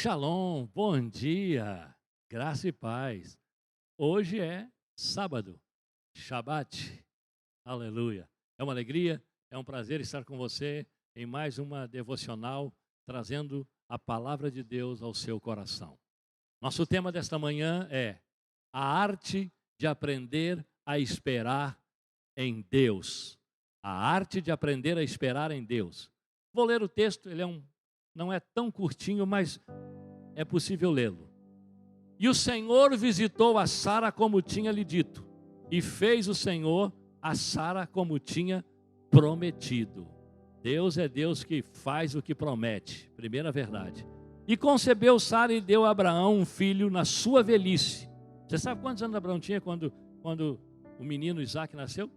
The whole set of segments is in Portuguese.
Shalom, bom dia, graça e paz. Hoje é sábado, Shabat, aleluia. É uma alegria, é um prazer estar com você em mais uma devocional, trazendo a palavra de Deus ao seu coração. Nosso tema desta manhã é a arte de aprender a esperar em Deus. A arte de aprender a esperar em Deus. Vou ler o texto, não é tão curtinho, mas é possível lê-lo. E o Senhor visitou a Sara como tinha lhe dito, e fez o Senhor a Sara como tinha prometido. Deus é Deus que faz o que promete, primeira verdade. E concebeu Sara e deu a Abraão um filho na sua velhice. Você sabe quantos anos Abraão tinha quando o menino Isaque nasceu?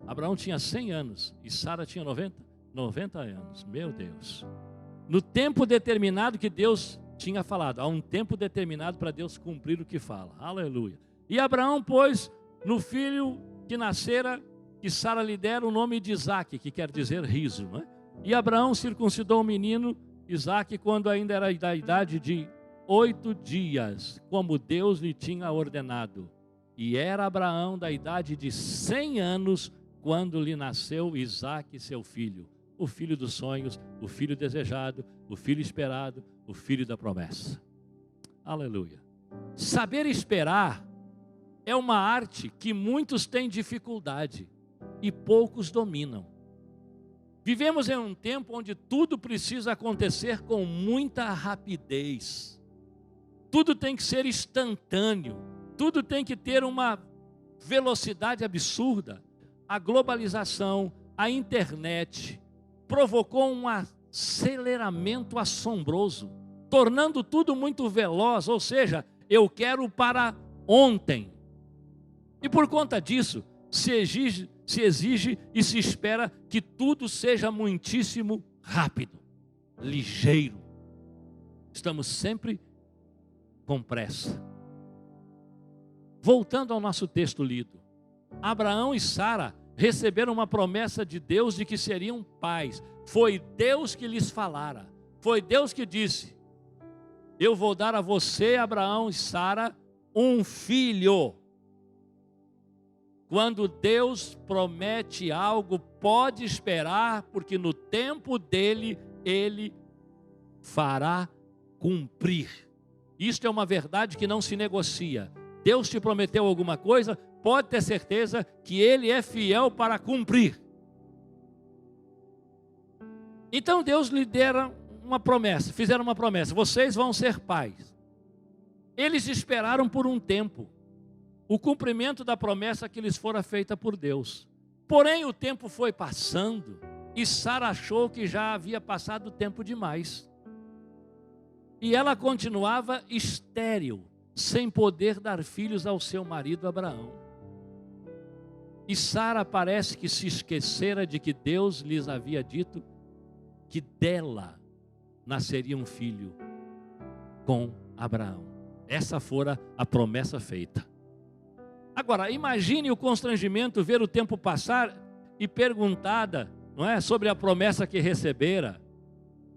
Abraão tinha 100 anos e Sara tinha 90 anos. Meu Deus. No tempo determinado que Deus tinha falado. Há um tempo determinado para Deus cumprir o que fala. Aleluia. E Abraão pôs no filho que nascera, que Sara lhe dera, o nome de Isaque, que quer dizer riso. Não é? E Abraão circuncidou o menino Isaque quando ainda era da idade de 8 dias, como Deus lhe tinha ordenado. E era Abraão da idade de 100 anos quando lhe nasceu Isaque, seu filho. O filho dos sonhos, o filho desejado, o filho esperado, o filho da promessa. Aleluia. Saber esperar é uma arte que muitos têm dificuldade e poucos dominam. Vivemos em um tempo onde tudo precisa acontecer com muita rapidez. Tudo tem que ser instantâneo. Tudo tem que ter uma velocidade absurda. A globalização, a internet, provocou um aceleramento assombroso, tornando tudo muito veloz, ou seja, eu quero para ontem. E por conta disso, se exige e se espera que tudo seja muitíssimo rápido, ligeiro. Estamos sempre com pressa. Voltando ao nosso texto lido, Abraão e Sara receberam uma promessa de Deus de que seriam pais. Foi Deus que lhes falara. Foi Deus que disse: eu vou dar a você, Abraão e Sara, um filho. Quando Deus promete algo, pode esperar, porque no tempo dele, ele fará cumprir. Isto é uma verdade que não se negocia. Deus te prometeu alguma coisa, pode ter certeza que Ele é fiel para cumprir. Então Deus lhe dera uma promessa, fizeram uma promessa: vocês vão ser pais. Eles esperaram por um tempo o cumprimento da promessa que lhes fora feita por Deus. Porém o tempo foi passando e Sara achou que já havia passado tempo demais. E ela continuava estéril, sem poder dar filhos ao seu marido Abraão. E Sara parece que se esquecera de que Deus lhes havia dito que dela nasceria um filho com Abraão. Essa fora a promessa feita. Agora, imagine o constrangimento ver o tempo passar e perguntada, não é, sobre a promessa que recebera.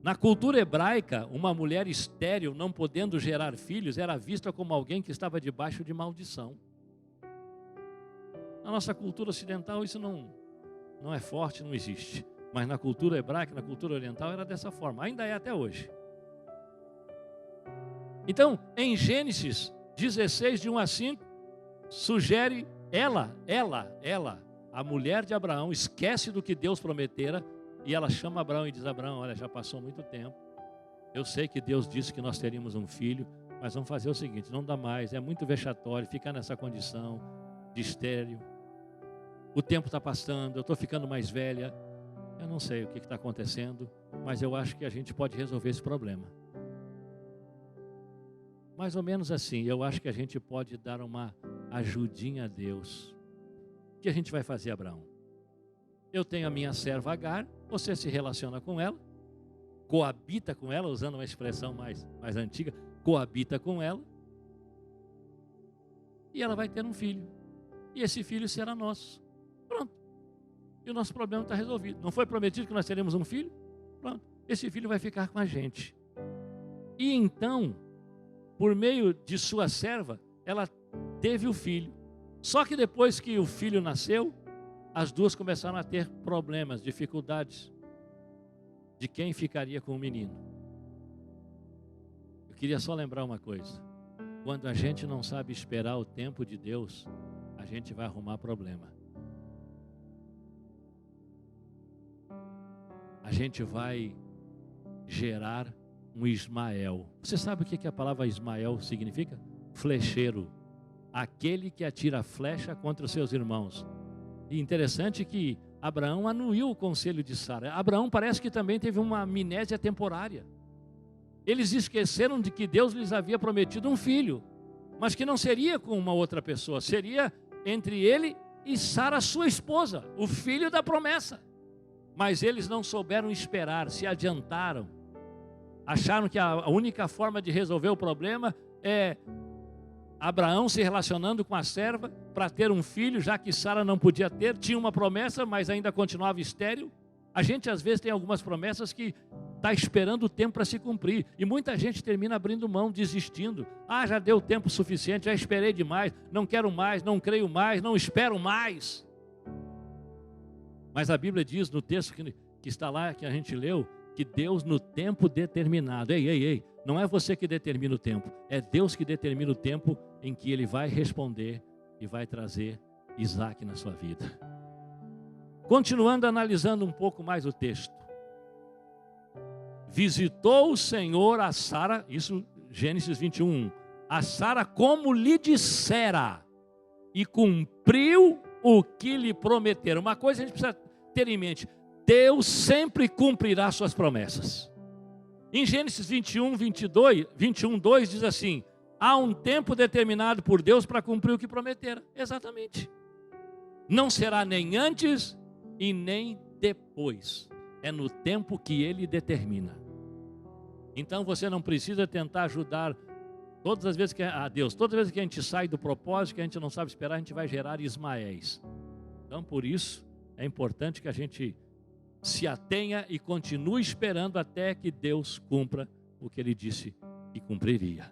Na cultura hebraica, uma mulher estéril, não podendo gerar filhos, era vista como alguém que estava debaixo de maldição. Na nossa cultura ocidental isso não é forte, não existe. Mas na cultura hebraica, na cultura oriental, era dessa forma. Ainda é até hoje. Então, em Gênesis 16, de 1 a 5, sugere ela, a mulher de Abraão, esquece do que Deus prometera. E ela chama Abraão e diz: Abraão, olha, já passou muito tempo. Eu sei que Deus disse que nós teríamos um filho, mas vamos fazer o seguinte: não dá mais, é muito vexatório ficar nessa condição de estéril. O tempo está passando, eu estou ficando mais velha. Eu não sei o que está acontecendo, mas eu acho que a gente pode resolver esse problema. Mais ou menos assim, eu acho que a gente pode dar uma ajudinha a Deus. O que a gente vai fazer, Abraão? Eu tenho a minha serva Agar, você se relaciona com ela, coabita com ela, usando uma expressão mais antiga, coabita com ela, e ela vai ter um filho, e esse filho será nosso. Pronto. E o nosso problema está resolvido. Não foi prometido que nós teremos um filho? Pronto. Esse filho vai ficar com a gente. E então, por meio de sua serva, ela teve o filho. Só que depois que o filho nasceu, as duas começaram a ter problemas, dificuldades de quem ficaria com o menino. Eu queria só lembrar uma coisa: quando a gente não sabe esperar o tempo de Deus, a gente vai arrumar problema. A gente vai gerar um Ismael. Você sabe o que a palavra Ismael significa? Flecheiro. Aquele que atira flecha contra os seus irmãos. E interessante que Abraão anuiu o conselho de Sara. Abraão parece que também teve uma amnésia temporária. Eles esqueceram de que Deus lhes havia prometido um filho, mas que não seria com uma outra pessoa, seria entre ele e Sara, sua esposa, o filho da promessa. Mas eles não souberam esperar, se adiantaram. Acharam que a única forma de resolver o problema é Abraão se relacionando com a serva para ter um filho, já que Sara não podia ter, tinha uma promessa, mas ainda continuava estéril. A gente às vezes tem algumas promessas que está esperando o tempo para se cumprir, e muita gente termina abrindo mão, desistindo. Ah, já deu tempo suficiente, já esperei demais, não quero mais, não creio mais, não espero mais. Mas a Bíblia diz no texto que está lá, que a gente leu, que Deus no tempo determinado, ei, não é você que determina o tempo, é Deus que determina o tempo em que Ele vai responder e vai trazer Isaac na sua vida. Continuando analisando um pouco mais o texto. Visitou o Senhor a Sara, isso Gênesis 21, a Sara como lhe dissera, e cumpriu o que lhe prometeram. Uma coisa a gente precisa ter em mente: Deus sempre cumprirá suas promessas. Em Gênesis 21, 2 diz assim: há um tempo determinado por Deus para cumprir o que prometera. Exatamente. Não será nem antes e nem depois. É no tempo que Ele determina. Então você não precisa tentar ajudar todas as vezes que a Deus. Todas as vezes que a gente sai do propósito, que a gente não sabe esperar, a gente vai gerar Ismaéis. Então por isso é importante que a gente se atenha e continue esperando até que Deus cumpra o que Ele disse que cumpriria.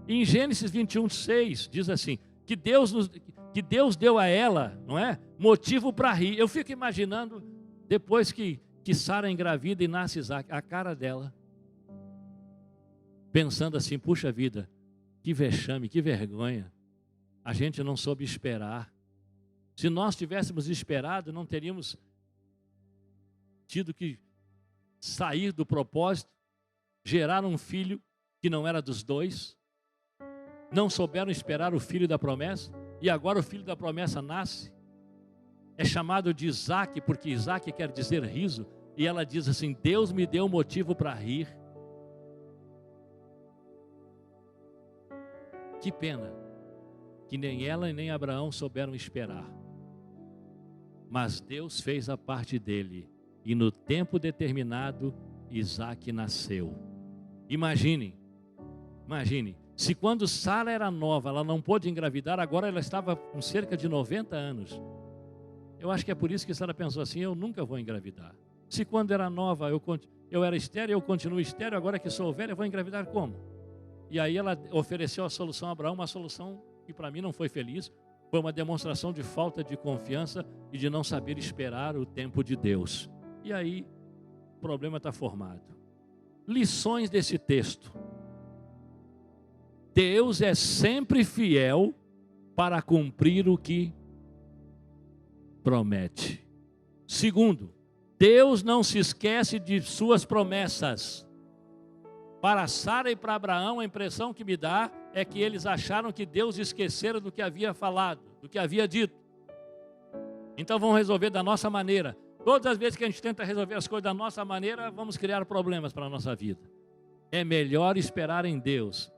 Em Gênesis 21, 6 diz assim, que Deus deu a ela, não é, motivo para rir. Eu fico imaginando, depois que Sara engravida e nasce Isaac, a cara dela, pensando assim: puxa vida, que vexame, que vergonha, a gente não soube esperar. Se nós tivéssemos esperado, não teríamos tido que sair do propósito, gerar um filho que não era dos dois, não souberam esperar o filho da promessa, e agora o filho da promessa nasce, é chamado de Isaac, porque Isaac quer dizer riso, e ela diz assim: Deus me deu motivo para rir. Que pena que nem ela e nem Abraão souberam esperar, mas Deus fez a parte dele, e no tempo determinado Isaac nasceu. Imagine, se quando Sara era nova, ela não pôde engravidar, agora ela estava com cerca de 90 anos. Eu acho que é por isso que Sara pensou assim: eu nunca vou engravidar. Se quando era nova eu era estéril, eu continuo estéril, agora que sou velha eu vou engravidar como? E aí ela ofereceu a solução a Abraão, uma solução que para mim não foi feliz, foi uma demonstração de falta de confiança e de não saber esperar o tempo de Deus. E aí o problema está formado. Lições desse texto: Deus é sempre fiel para cumprir o que promete. Segundo, Deus não se esquece de suas promessas. Para Sara e para Abraão, a impressão que me dá é que eles acharam que Deus esquecera do que havia falado, do que havia dito. Então vão resolver da nossa maneira. Todas as vezes que a gente tenta resolver as coisas da nossa maneira, vamos criar problemas para a nossa vida. É melhor esperar em Deus.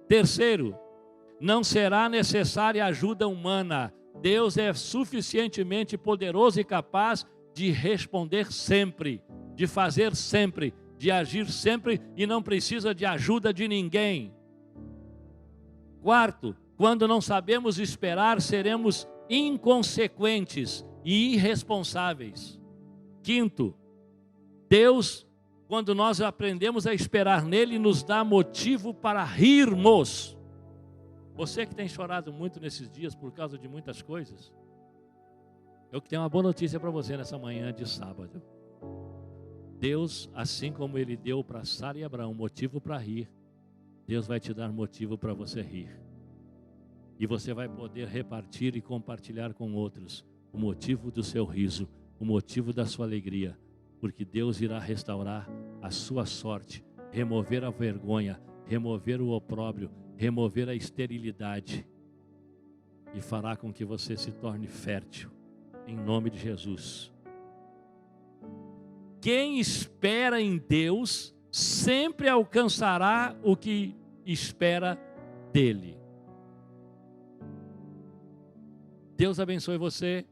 Terceiro, não será necessária ajuda humana. Deus é suficientemente poderoso e capaz de responder sempre, de fazer sempre, de agir sempre, e não precisa de ajuda de ninguém. Quarto, quando não sabemos esperar, seremos inconsequentes e irresponsáveis. Quinto, Deus quando nós aprendemos a esperar nele, nos dá motivo para rirmos. Você que tem chorado muito nesses dias por causa de muitas coisas, eu tenho uma boa notícia para você nessa manhã de sábado. Deus, assim como Ele deu para Sara e Abraão motivo para rir, Deus vai te dar motivo para você rir. E você vai poder repartir e compartilhar com outros o motivo do seu riso, o motivo da sua alegria, porque Deus irá restaurar a sua sorte, remover a vergonha, remover o opróbrio, remover a esterilidade e fará com que você se torne fértil, em nome de Jesus. Quem espera em Deus sempre alcançará o que espera dele. Deus abençoe você.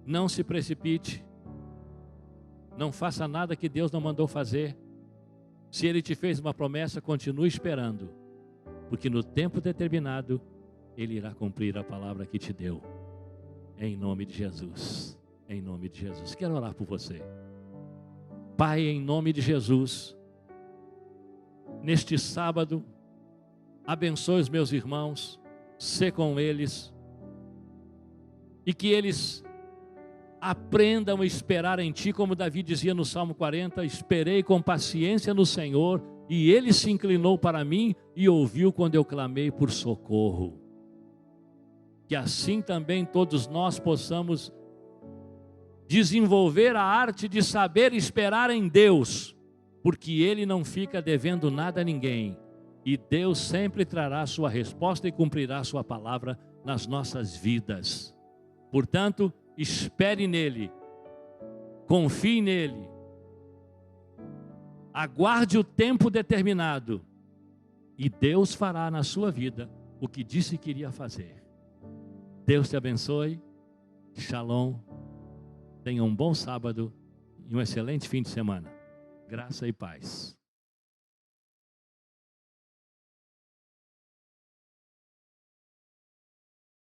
Não se precipite. Não faça nada que Deus não mandou fazer. Se Ele te fez uma promessa, continue esperando, porque no tempo determinado Ele irá cumprir a palavra que te deu. Em nome de Jesus. Em nome de Jesus. Quero orar por você. Pai, em nome de Jesus, neste sábado, abençoe os meus irmãos, sê com eles, e que eles aprendam a esperar em Ti, como Davi dizia no Salmo 40, esperei com paciência no Senhor, e Ele se inclinou para mim e ouviu quando eu clamei por socorro. Que assim também todos nós possamos desenvolver a arte de saber esperar em Deus, porque Ele não fica devendo nada a ninguém, e Deus sempre trará a sua resposta e cumprirá a sua palavra nas nossas vidas. Portanto, espere nele, confie nele, aguarde o tempo determinado, e Deus fará na sua vida o que disse que iria fazer. Deus te abençoe, shalom. Tenha um bom sábado e um excelente fim de semana. Graça e paz.